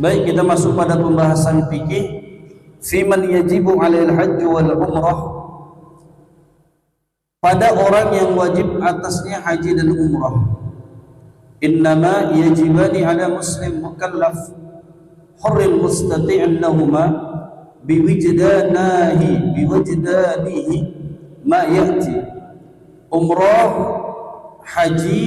Baik, kita masuk pada pembahasan fikih fi man yajibu 'alail hajj wal umrah, pada orang yang wajib atasnya haji dan umrah. Innama yajibani 'ala muslim mukallaf hurrin mustati'an lahuma biwijdanihi ma ya'ti. Umrah, haji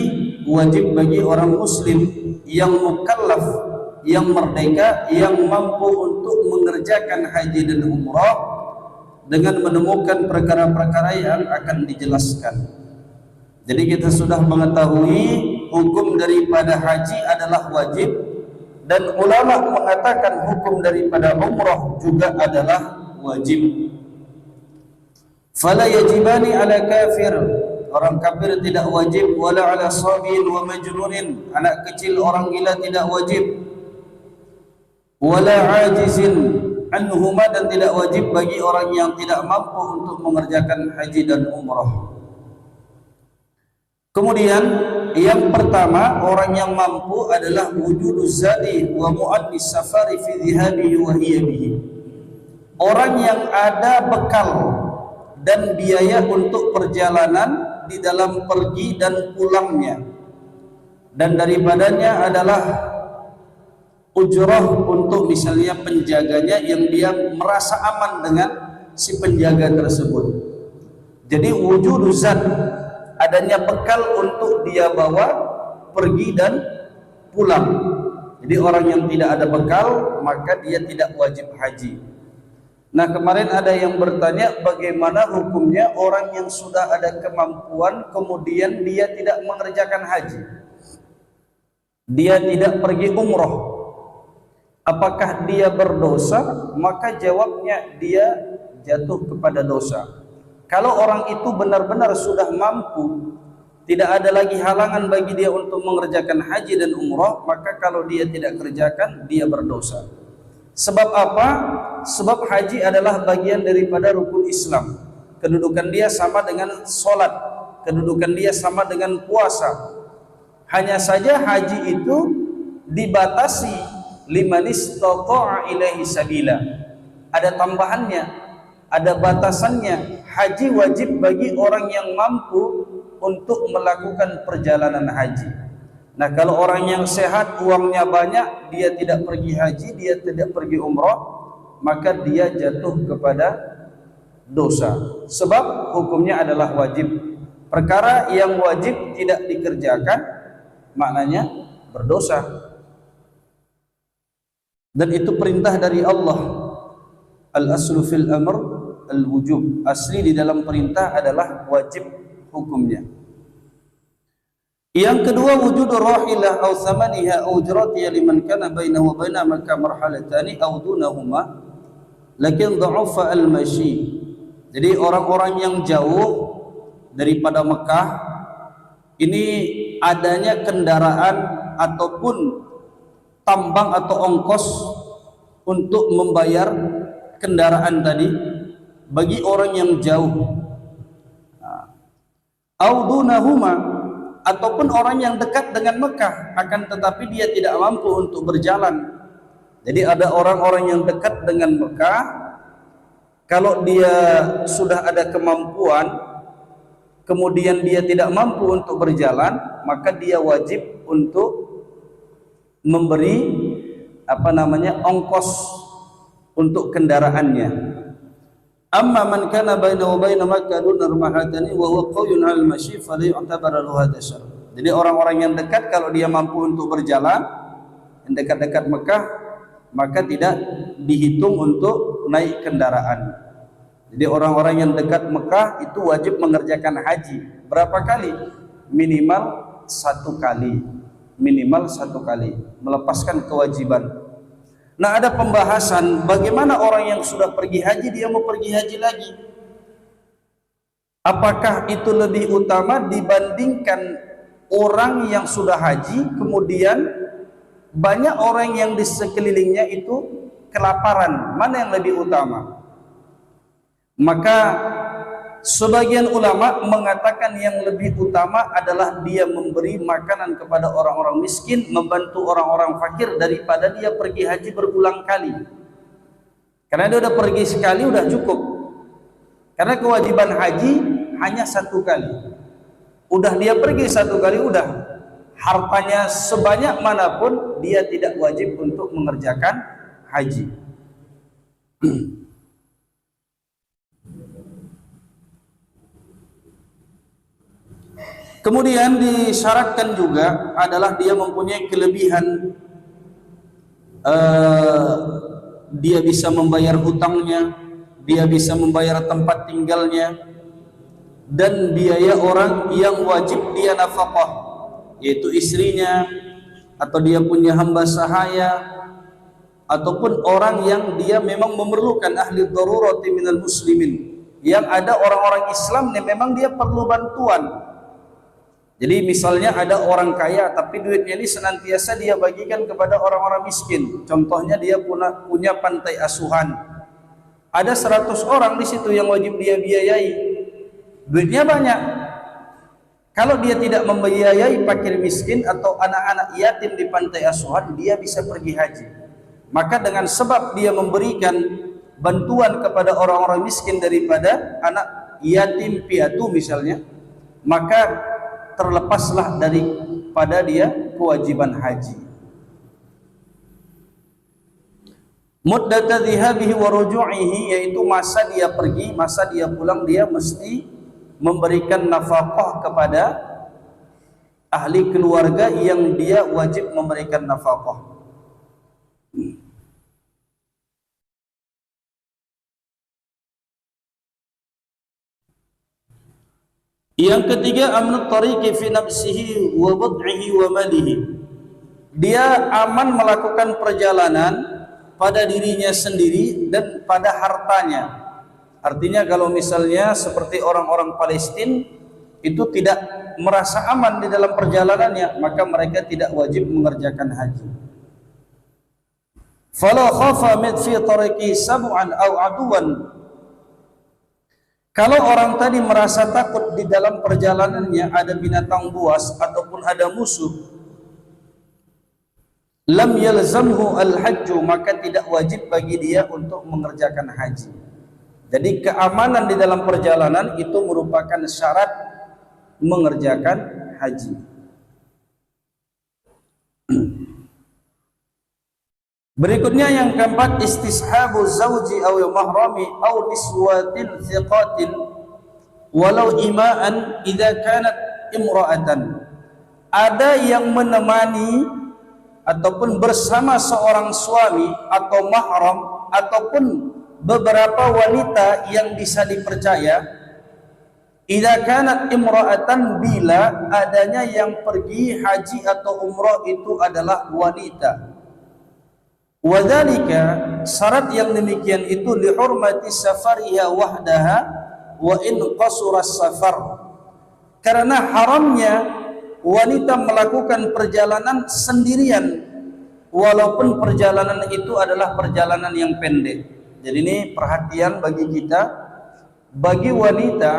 wajib bagi orang muslim yang mukallaf, yang merdeka, yang mampu untuk mengerjakan haji dan umrah dengan menemukan perkara-perkara yang akan dijelaskan. Jadi kita sudah mengetahui hukum daripada haji adalah wajib, dan ulama mengatakan hukum daripada umrah juga adalah wajib. Fala yajibani ala kafir, orang kafir tidak wajib, wala ala sabiin wa majnunin, anak kecil orang gila tidak wajib, wala ajizin anhuma, dan tidak wajib bagi orang yang tidak mampu untuk mengerjakan haji dan umrah. Kemudian yang pertama, orang yang mampu adalah wujuduz zadi wa mu'adnis safari fi dhihabihi wa hiyabihi, orang yang ada bekal dan biaya untuk perjalanan di dalam pergi dan pulangnya, dan daripadanya adalah ujrah untuk misalnya penjaganya yang dia merasa aman dengan si penjaga tersebut. Jadi wujuduz zad, adanya bekal untuk dia bawa pergi dan pulang. Jadi orang yang tidak ada bekal maka dia tidak wajib haji. Nah, kemarin ada yang bertanya bagaimana hukumnya orang yang sudah ada kemampuan kemudian dia tidak mengerjakan haji, dia tidak pergi umroh, apakah dia berdosa? Maka jawabnya dia jatuh kepada dosa. Kalau orang itu benar-benar sudah mampu, tidak ada lagi halangan bagi dia untuk mengerjakan haji dan umrah, maka kalau dia tidak kerjakan, dia berdosa. Sebab apa? Sebab haji adalah bagian daripada rukun Islam. Kedudukan dia sama dengan sholat, kedudukan dia sama dengan puasa. Hanya saja haji itu dibatasi liman istata'a ilaihi sabila. Ada tambahannya, ada batasannya. Haji wajib bagi orang yang mampu untuk melakukan perjalanan haji. Nah, kalau orang yang sehat, uangnya banyak, dia tidak pergi haji, dia tidak pergi umrah, maka dia jatuh kepada dosa. Sebab hukumnya adalah wajib. Perkara yang wajib tidak dikerjakan, maknanya berdosa. Dan itu perintah dari Allah. Al-aslu fil amr al-wujub. Asli di dalam perintah adalah wajib hukumnya. Yang kedua, wujudur rahilah aw thamaniha aw ujratiha liman kana bainahu wa baina Makkah marhalatani aw dunahuma lakin dha'afa al-mashi. Jadi orang-orang yang jauh daripada Mekah ini adanya kendaraan ataupun tambang atau ongkos untuk membayar kendaraan tadi bagi orang yang jauh. Audunahuma, ataupun orang yang dekat dengan Mekah akan tetapi dia tidak mampu untuk berjalan. Jadi ada orang-orang yang dekat dengan Mekah, kalau dia sudah ada kemampuan kemudian dia tidak mampu untuk berjalan, maka dia wajib untuk memberi ongkos untuk kendaraannya. Amma man kana bainahu wa bain Makkah dunar mahatani wa huwa qawyun 'al mashi fa la yu'tabar lahu hadha syar. Jadi orang-orang yang dekat kalau dia mampu untuk berjalan yang dekat-dekat Mekah, maka tidak dihitung untuk naik kendaraan. Jadi orang-orang yang dekat Mekah itu wajib mengerjakan haji. Berapa kali? Minimal 1 kali. Minimal 1 kali melepaskan kewajiban. Nah, ada pembahasan bagaimana orang yang sudah pergi haji dia mau pergi haji lagi. Apakah itu lebih utama dibandingkan orang yang sudah haji kemudian banyak orang yang di sekelilingnya itu kelaparan? Mana yang lebih utama? Maka sebagian ulama mengatakan yang lebih utama adalah dia memberi makanan kepada orang-orang miskin, membantu orang-orang fakir, daripada dia pergi haji berulang kali. Karena dia udah pergi sekali udah cukup. Karena kewajiban haji hanya satu kali. Udah dia pergi satu kali udah, hartanya sebanyak manapun dia tidak wajib untuk mengerjakan haji. Kemudian disyaratkan juga adalah dia mempunyai kelebihan, dia bisa membayar hutangnya, dia bisa membayar tempat tinggalnya, dan biaya orang yang wajib dia nafkah, yaitu istrinya, atau dia punya hamba sahaya, ataupun orang yang dia memang memerlukan, ahli darurati minal muslimin, yang ada orang-orang Islam yang memang dia perlu bantuan. Jadi misalnya ada orang kaya tapi duitnya ini senantiasa dia bagikan kepada orang-orang miskin. Contohnya dia punya pantai asuhan. Ada 100 orang di situ yang wajib dia biayai. Duitnya banyak. Kalau dia tidak membiayai fakir miskin atau anak-anak yatim di pantai asuhan, dia bisa pergi haji. Maka dengan sebab dia memberikan bantuan kepada orang-orang miskin daripada anak yatim piatu misalnya, maka terlepaslah daripada dia kewajiban haji. Muddata dhihabihi wa ruju'ihi, yaitu masa dia pergi, masa dia pulang, dia mesti memberikan nafkah kepada ahli keluarga yang dia wajib memberikan nafkah. Yang ketiga, amnut tariqi fi nafsihi wa bud'ihi wa malihi. Dia aman melakukan perjalanan pada dirinya sendiri dan pada hartanya. Artinya kalau misalnya seperti orang-orang Palestina itu tidak merasa aman di dalam perjalanannya, maka mereka tidak wajib mengerjakan haji. Fala khafa min fi tariqi sab'an aw aduwan. Kalau orang tadi merasa takut di dalam perjalanannya ada binatang buas ataupun ada musuh, lam yalzamhu al-hajju, maka tidak wajib bagi dia untuk mengerjakan haji. Jadi keamanan di dalam perjalanan itu merupakan syarat mengerjakan haji. Berikutnya yang keempat, istishabu zawji aw mahrami aw niswatin thiqatin walau ima'an idza kanat imra'atan. Ada yang menemani ataupun bersama seorang suami atau mahram ataupun beberapa wanita yang bisa dipercaya. Idza kanat imra'atan, bila adanya yang pergi haji atau umrah itu adalah wanita. Wadzalika, syarat yang demikian itu lihurmati safariha wahdaha wa in qasura safar, karena haramnya wanita melakukan perjalanan sendirian walaupun perjalanan itu adalah perjalanan yang pendek. Jadi ini perhatian bagi kita, bagi wanita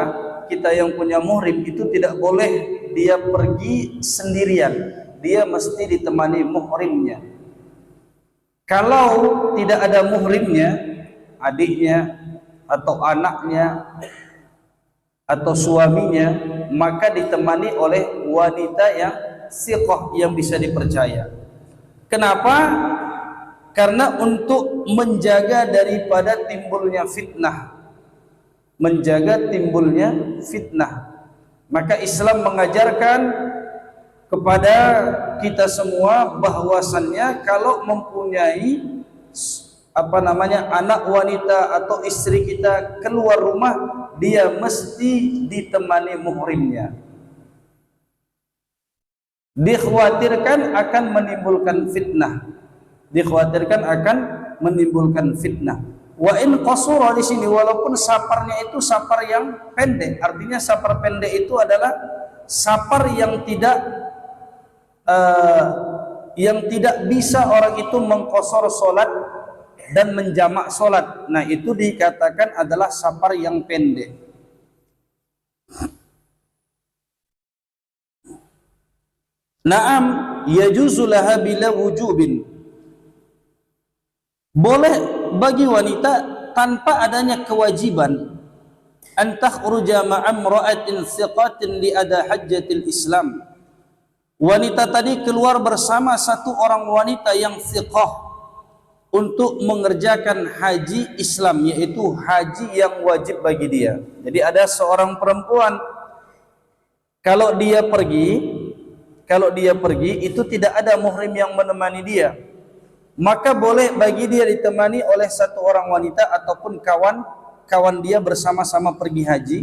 kita yang punya muhrim itu tidak boleh dia pergi sendirian, dia mesti ditemani muhrimnya. Kalau tidak ada muhrimnya, adiknya atau anaknya atau suaminya, maka ditemani oleh wanita yang siqah, yang bisa dipercaya. Kenapa? Karena untuk menjaga daripada timbulnya fitnah, menjaga timbulnya fitnah. Maka Islam mengajarkan kepada kita semua bahwasannya kalau mempunyai anak wanita atau istri kita keluar rumah, dia mesti ditemani muhrimnya. Dikhawatirkan akan menimbulkan fitnah. Dikhawatirkan akan menimbulkan fitnah. Wa in qasura, di sini walaupun saparnya itu sapar yang pendek, artinya sapar pendek itu adalah sapar yang tidak bisa orang itu mengqasar solat dan menjamak solat. Nah, itu dikatakan adalah safar yang pendek. Naam yajuzu laha bila wujubin. Boleh bagi wanita tanpa adanya kewajiban an takhruja ma'a imra'atin thiqatin li ada hajjatil Islam. Wanita tadi keluar bersama satu orang wanita yang thiqah untuk mengerjakan haji Islam, yaitu haji yang wajib bagi dia. Jadi ada seorang perempuan, kalau dia pergi itu tidak ada muhrim yang menemani dia, maka boleh bagi dia ditemani oleh satu orang wanita ataupun kawan dia bersama-sama pergi haji.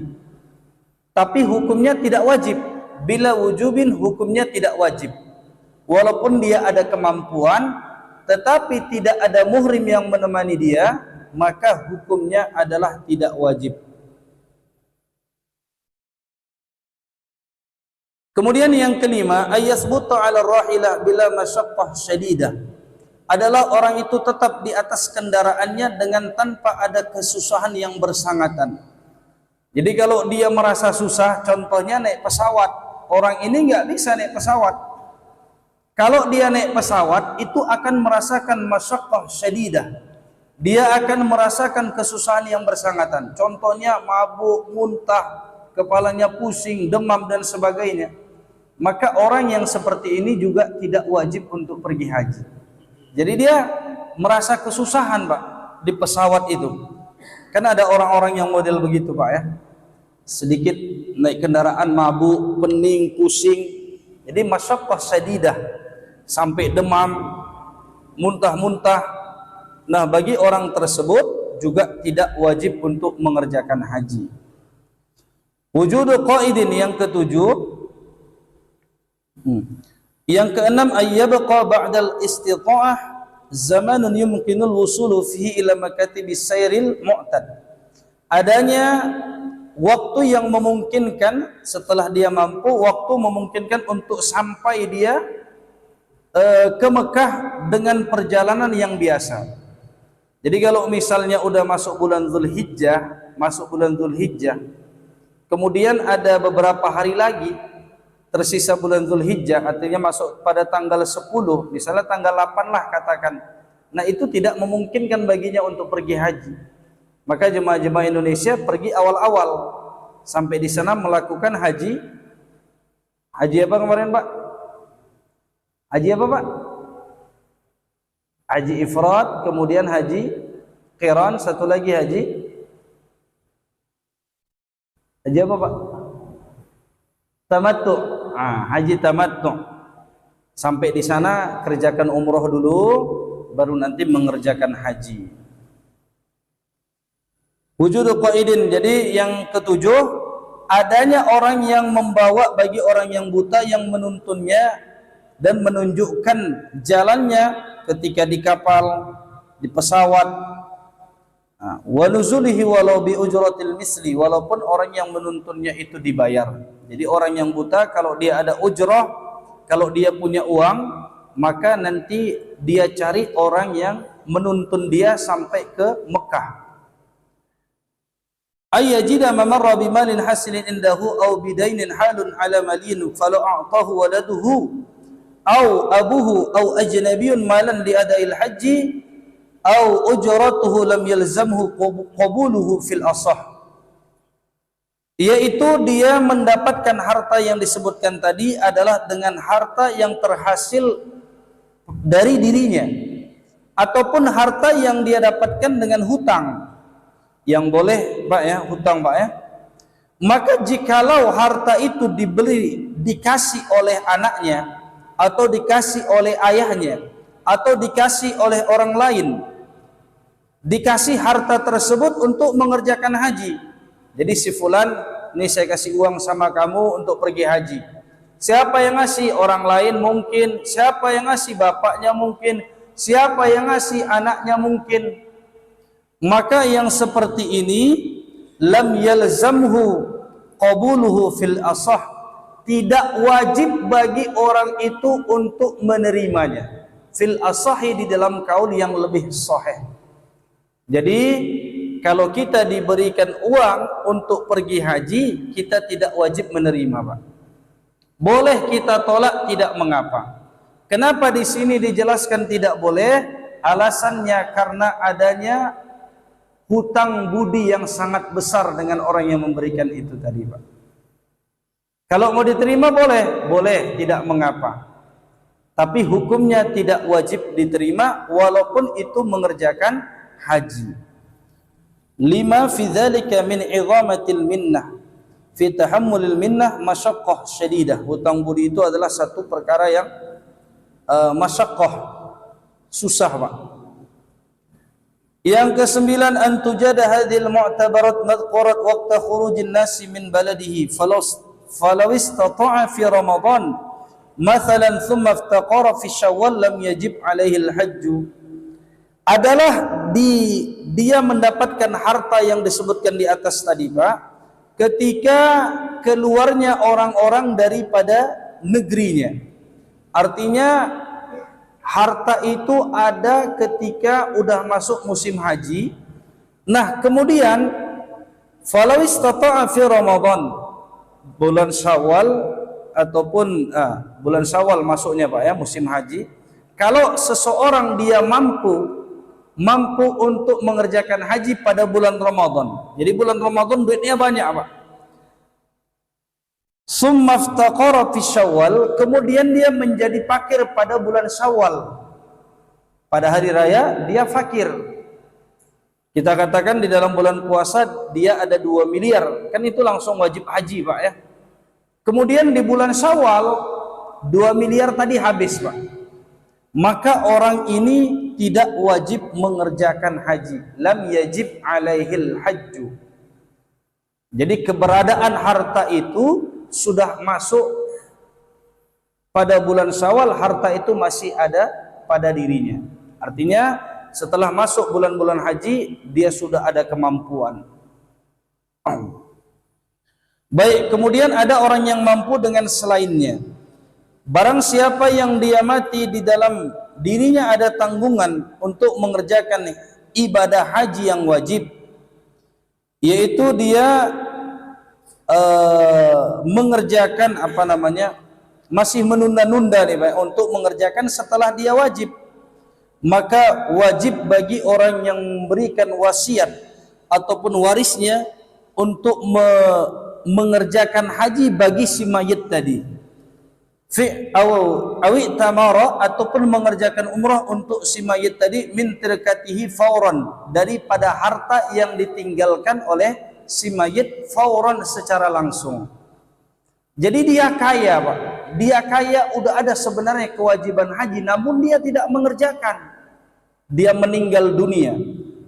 Tapi hukumnya tidak wajib. Bila wujubin hukumnya tidak wajib. Walaupun dia ada kemampuan, tetapi tidak ada muhrim yang menemani dia, maka hukumnya adalah tidak wajib. Kemudian yang kelima, ayyasbutu 'ala rahilah bila masyaqqah syadidah. Adalah orang itu tetap di atas kendaraannya dengan tanpa ada kesusahan yang bersangatan. Jadi kalau dia merasa susah, contohnya naik pesawat, orang ini nggak bisa naik pesawat. Kalau dia naik pesawat, itu akan merasakan masyaqqah syadidah. Dia akan merasakan kesusahan yang bersangatan. Contohnya mabuk, muntah, kepalanya pusing, demam dan sebagainya. Maka orang yang seperti ini juga tidak wajib untuk pergi haji. Jadi dia merasa kesusahan, Pak, di pesawat itu. Kan ada orang-orang yang model begitu, Pak, ya. Sedikit naik kendaraan mabuk, pening, pusing. Jadi masyaqqah syadidah, sampai demam, muntah-muntah. Nah, bagi orang tersebut juga tidak wajib untuk mengerjakan haji. Wujudu qaidin yang ketujuh. Yang keenam, ayyabqa ba'dal istita'ah zamanun yumkinul wusulu fihi ila makatibis sayril mu'tad. Adanya waktu yang memungkinkan setelah dia mampu, waktu memungkinkan untuk sampai dia ke Mekah dengan perjalanan yang biasa. Jadi kalau misalnya udah masuk bulan Zulhijjah, kemudian ada beberapa hari lagi tersisa bulan Zulhijjah, artinya masuk pada tanggal 10, misalnya tanggal 8 lah katakan. Nah, itu tidak memungkinkan baginya untuk pergi haji. Maka jemaah-jemaah Indonesia pergi awal-awal, sampai di sana melakukan haji apa kemarin, Pak? Haji apa, Pak? Haji ifrad, kemudian haji qiran, satu lagi haji apa, Pak? Tamattu. Haji tamattu. Sampai di sana kerjakan umroh dulu, baru nanti mengerjakan haji. Wujudu qaidin. Jadi yang ketujuh, adanya orang yang membawa bagi orang yang buta, yang menuntunnya dan menunjukkan jalannya ketika di kapal, di pesawat. Wa nuzulihi walau bi ujratil misli, walaupun orang yang menuntunnya itu dibayar. Jadi orang yang buta, kalau dia ada ujrah, kalau dia punya uang, maka nanti dia cari orang yang menuntun dia sampai ke Mekah. Ayyajida mamarra bimalin hasilin indahu aw bidainin halun ala malin falau a'tahu waladuhu aw abuhu aw ajnabiyyun malan li adail haji aw ujratuhu lam yalzamhu qabuluhu fil asah. Yaitu dia mendapatkan harta yang disebutkan tadi adalah dengan harta yang terhasil dari dirinya, ataupun harta yang dia dapatkan dengan hutang. Yang boleh, Pak, ya, hutang, Pak, ya. Maka jikalau harta itu dikasih oleh anaknya, atau dikasih oleh ayahnya, atau dikasih oleh orang lain, dikasih harta tersebut untuk mengerjakan haji. Jadi si fulan, ini saya kasih uang sama kamu untuk pergi haji. Siapa yang ngasih? Orang lain mungkin. Siapa yang ngasih? Bapaknya mungkin. Siapa yang ngasih? Anaknya mungkin. Maka yang seperti ini, lam yalzamhu qabuluhu fil asah, tidak wajib bagi orang itu untuk menerimanya. Fil asahi, di dalam kaul yang lebih sahih. Jadi kalau kita diberikan uang untuk pergi haji, kita tidak wajib menerima, Pak. boleh kita tolak, tidak mengapa. Kenapa di sini dijelaskan tidak boleh? Alasannya karena adanya hutang budi yang sangat besar dengan orang yang memberikan itu tadi, Pak. Kalau mau diterima boleh, boleh, tidak mengapa. Tapi hukumnya tidak wajib diterima walaupun itu mengerjakan haji. 5 fi dzalika min 'idhamatil minnah fi tahammulil minnah masyaqqah syadidah. Hutang budi itu adalah satu perkara yang masyaqqah, susah, Pak. Yang kesembilan, an tujada hadhil mu'tabarat madhkurat waqta khurujin nasi min baladihi falau istata'a fi ramadan mathalan thumma iftaqara fi syawal lam yajib alaihi al-hajj. Adalah dia mendapatkan harta yang disebutkan di atas tadi, Pak, ketika keluarnya orang-orang daripada negerinya. Artinya harta itu ada ketika udah masuk musim haji. Nah, kemudian falau istata'a fi Ramadan, bulan Syawal ataupun bulan Syawal masuknya, Pak, ya, musim haji. Kalau seseorang dia mampu untuk mengerjakan haji pada bulan Ramadan. Jadi bulan Ramadan duitnya banyak, Pak. Summa iftaqara fi Syawal, kemudian dia menjadi fakir pada bulan Syawal. Pada hari raya dia fakir. Kita katakan di dalam bulan puasa dia ada 2 miliar, kan itu langsung wajib haji, Pak, ya. Kemudian di bulan Syawal 2 miliar tadi habis, Pak. Maka orang ini tidak wajib mengerjakan haji. Lam yajib alaihil hajju. Jadi keberadaan harta itu sudah masuk pada bulan Syawal, harta itu masih ada pada dirinya. Artinya setelah masuk bulan-bulan haji dia sudah ada kemampuan. Baik, kemudian ada orang yang mampu dengan selainnya. Barang siapa yang dia mati di dalam dirinya ada tanggungan untuk mengerjakan ibadah haji yang wajib, yaitu dia mengerjakan masih menunda-nunda nih, Pak, untuk mengerjakan setelah dia wajib, maka wajib bagi orang yang memberikan wasiat ataupun warisnya untuk mengerjakan haji bagi si mayit tadi. Awi tamara, ataupun mengerjakan umrah untuk si mayit tadi, min tirkatihi fauran, daripada harta yang ditinggalkan oleh si mayit fauran, secara langsung. Jadi dia kaya, Pak. Dia kaya, udah ada sebenarnya kewajiban haji, namun dia tidak mengerjakan. Dia meninggal dunia.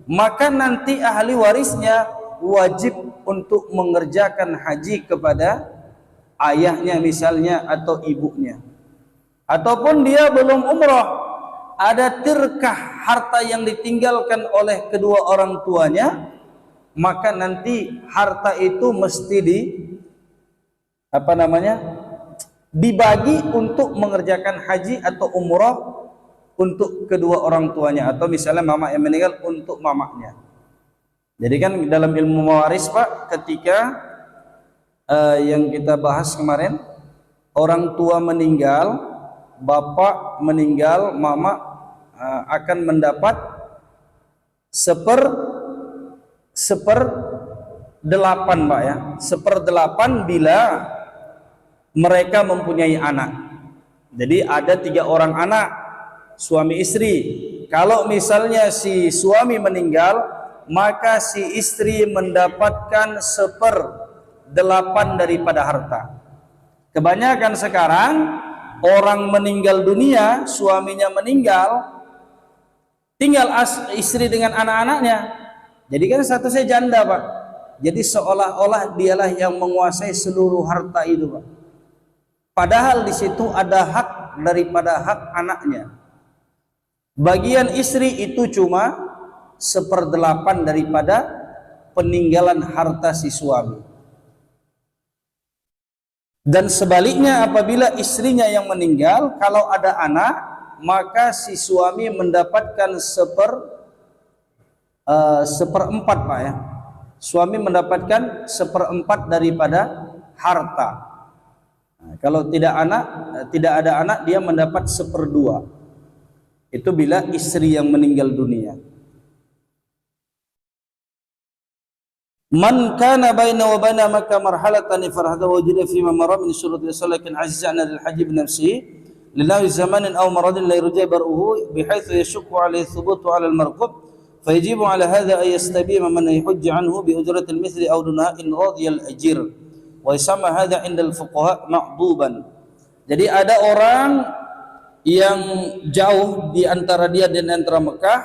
Maka nanti ahli warisnya wajib untuk mengerjakan haji kepada ayahnya misalnya atau ibunya. Ataupun dia belum umrah, ada tirkah harta yang ditinggalkan oleh kedua orang tuanya, maka nanti harta itu mesti dibagi untuk mengerjakan haji atau umrah untuk kedua orang tuanya, atau misalnya mama yang meninggal untuk mamanya. Jadi kan dalam ilmu mewaris, Pak, ketika yang kita bahas kemarin, orang tua meninggal, bapak meninggal, mama akan mendapat seperdelapan, Pak, ya, 1/8 bila mereka mempunyai anak. Jadi ada 3 orang anak, suami istri. Kalau misalnya si suami meninggal, maka si istri mendapatkan 1/8 daripada harta. Kebanyakan sekarang orang meninggal dunia, suaminya meninggal, tinggal istri dengan anak-anaknya. Jadi kan statusnya janda, Pak. Jadi seolah-olah dialah yang menguasai seluruh harta itu, Pak. Padahal di situ ada hak daripada hak anaknya. Bagian istri itu cuma 1/8 daripada peninggalan harta si suami. Dan sebaliknya, apabila istrinya yang meninggal, kalau ada anak, maka si suami mendapatkan 1/4, Pak, ya. Suami mendapatkan 1/4 daripada harta. Kalau tidak ada anak, dia mendapat 1/2. Itu bila istri yang meninggal dunia. Man kana baina wa baina Makkah marhalatan farhada wajida fi ma mara min syuruti salakin azizan lil haji bi nafsihi lillahi zamanin aw maradin la yurja bar'uhu bihaitsu yashukku alayhi thubutu ala al-marqub fayajibu ala hadha ay yastabima man yahujju anhu bi ujrati al-mithli aw dunha in radiya al-ajir wa yusamma hadha 'inda al-fuqaha ma'duban. Jadi ada orang yang jauh di antara dia dan antara Mekah,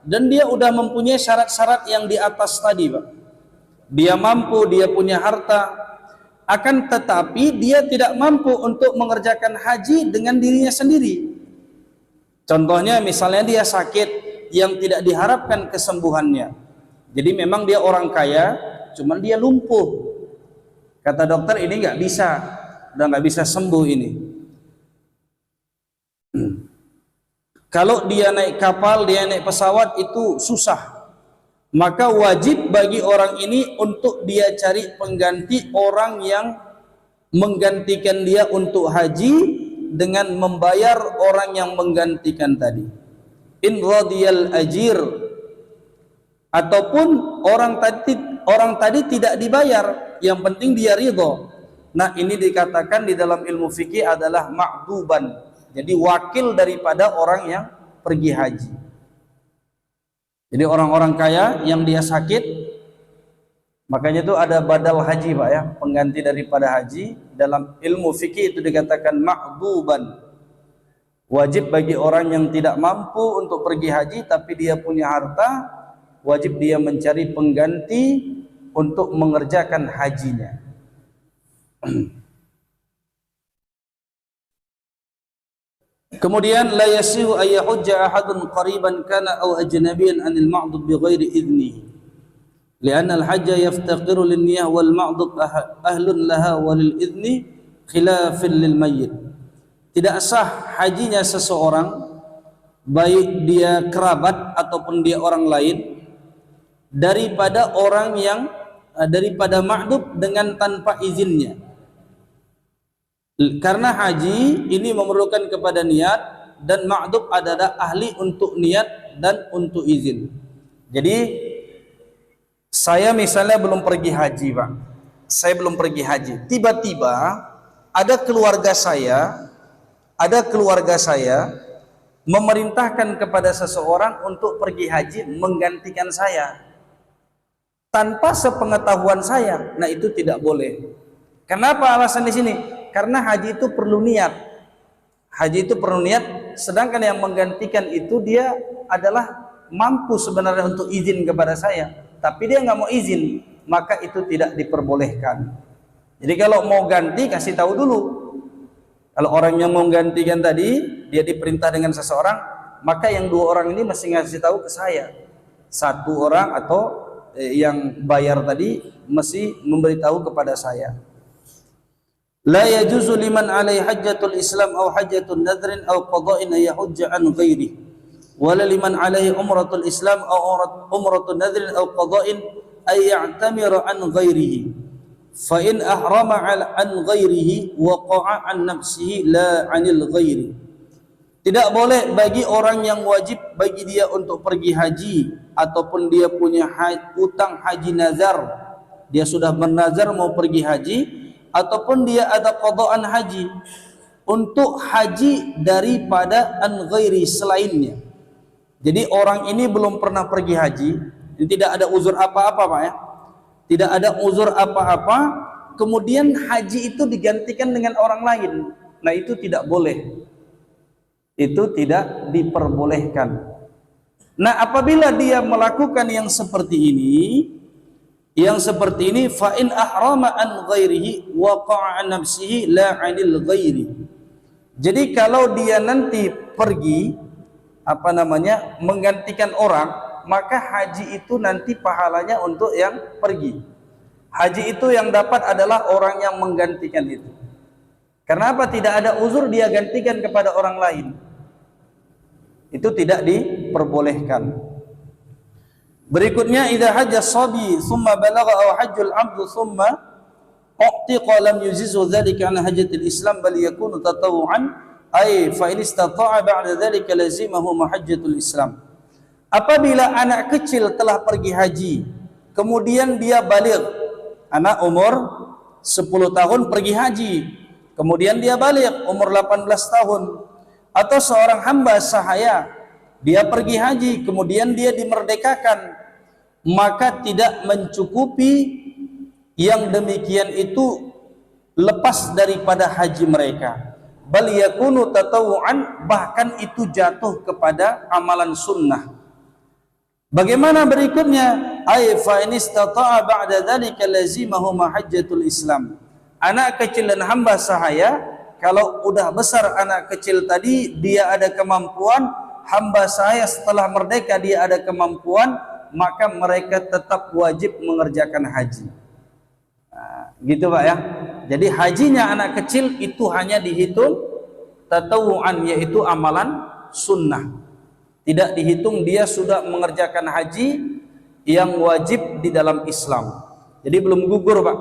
dan dia udah mempunyai syarat-syarat yang di atas tadi, Pak. Dia mampu, dia punya harta, akan tetapi dia tidak mampu untuk mengerjakan haji dengan dirinya sendiri. Contohnya misalnya dia sakit yang tidak diharapkan kesembuhannya. Jadi memang dia orang kaya, cuman dia lumpuh. Kata dokter ini nggak bisa, udah nggak bisa sembuh ini. Kalau dia naik kapal, dia naik pesawat itu susah. Maka wajib bagi orang ini untuk dia cari pengganti orang yang menggantikan dia untuk haji dengan membayar orang yang menggantikan tadi. In radiyal ajir, ataupun orang tadi tidak dibayar, yang penting dia ridho. Nah, ini dikatakan di dalam ilmu fikih adalah ma'duban. Jadi wakil daripada orang yang pergi haji. Jadi orang-orang kaya yang dia sakit, makanya itu ada badal haji, Pak ya, pengganti daripada haji. Dalam ilmu fikih itu dikatakan ma'duban. Wajib bagi orang yang tidak mampu untuk pergi haji tapi dia punya harta, wajib dia mencari pengganti untuk mengerjakan hajinya. Kemudian la yasihu ay yahujja ahadun qariban kana aw ajnabiyan anil ma'dud bighairi idnihi li'anna al-hajja yaftaqiru lin-niyyah wal ma'dud ahlun laha walil idni khilafin lil mayyit. Tidak sah hajinya seseorang baik dia kerabat ataupun dia orang lain daripada orang yang daripada ma'dud dengan tanpa izinnya. Karena haji ini memerlukan kepada niat, dan ma'dub adalah ahli untuk niat dan untuk izin. Jadi saya misalnya belum pergi haji, Pak. Saya belum pergi haji. Tiba-tiba ada keluarga saya memerintahkan kepada seseorang untuk pergi haji menggantikan saya tanpa sepengetahuan saya. Nah, itu tidak boleh. Kenapa alasan di sini? Karena haji itu perlu niat. Haji itu perlu niat, sedangkan yang menggantikan itu dia adalah mampu sebenarnya untuk izin kepada saya, tapi dia nggak mau izin, maka itu tidak diperbolehkan. Jadi kalau mau ganti, kasih tahu dulu. Kalau orang yang mau gantikan tadi, dia diperintah dengan seseorang, maka yang 2 orang ini mesti ngasih tahu ke saya. 1 orang atau yang bayar tadi mesti memberitahu kepada saya. La yajuzu liman alaihi hajjatul islam aw hajjatun nadrin aw qada'in ay yahujja an ghairi wala liman alaihi umratul islam aw umratun nadrin aw qada'in ay ya'tamira an ghairihi fa in ahrama an ghairihi waqa'a an nafsihi la 'anil ghairi. Tidak boleh bagi orang yang wajib bagi dia untuk pergi haji ataupun dia punya utang haji nazar, dia sudah bernazar mau pergi haji, ataupun dia ada qadaan haji untuk haji daripada an ghairi selainnya. Jadi orang ini belum pernah pergi haji, tidak ada uzur apa-apa, Pak ya. Tidak ada uzur apa-apa, kemudian haji itu digantikan dengan orang lain. Nah, itu tidak boleh. Itu tidak diperbolehkan. Nah, apabila dia melakukan yang seperti ini, fa in ahrama an ghairihi waqa'a an nafsihi la 'anil ghairi. Jadi kalau dia nanti pergi menggantikan orang, maka haji itu nanti pahalanya untuk yang pergi. Haji itu yang dapat adalah orang yang menggantikan itu. Kenapa tidak ada uzur dia gantikan kepada orang lain? Itu tidak diperbolehkan. Berikutnya idza hajja sabi thumma balagha aw hajjul 'abdu thumma u'tiqa lam yuzizu dzalika an hajjatil Islam bal yakunu tatawu'an ay fa in istata'a ba'da dzalika lazimahu mahajjatul Islam. Apabila anak kecil telah pergi haji, kemudian dia baligh, anak umur 10 tahun pergi haji, kemudian dia baligh umur 18 tahun, atau seorang hamba sahaya dia pergi haji kemudian dia dimerdekakan, maka tidak mencukupi yang demikian itu lepas daripada haji mereka, bal yakunu tatawu'an, bahkan itu jatuh kepada amalan sunnah. Bagaimana berikutnya? Ay fa in istata'a ba'da dzalika lazimahu mahajjatul Islam. Anak kecil dan hamba sahaya, kalau udah besar anak kecil tadi dia ada kemampuan, hamba sahaya setelah merdeka dia ada kemampuan, maka mereka tetap wajib mengerjakan haji. Nah, gitu Pak ya. Jadi hajinya anak kecil itu hanya dihitung tatawu'an, yaitu amalan sunnah. Tidak dihitung dia sudah mengerjakan haji yang wajib di dalam Islam. Jadi belum gugur Pak.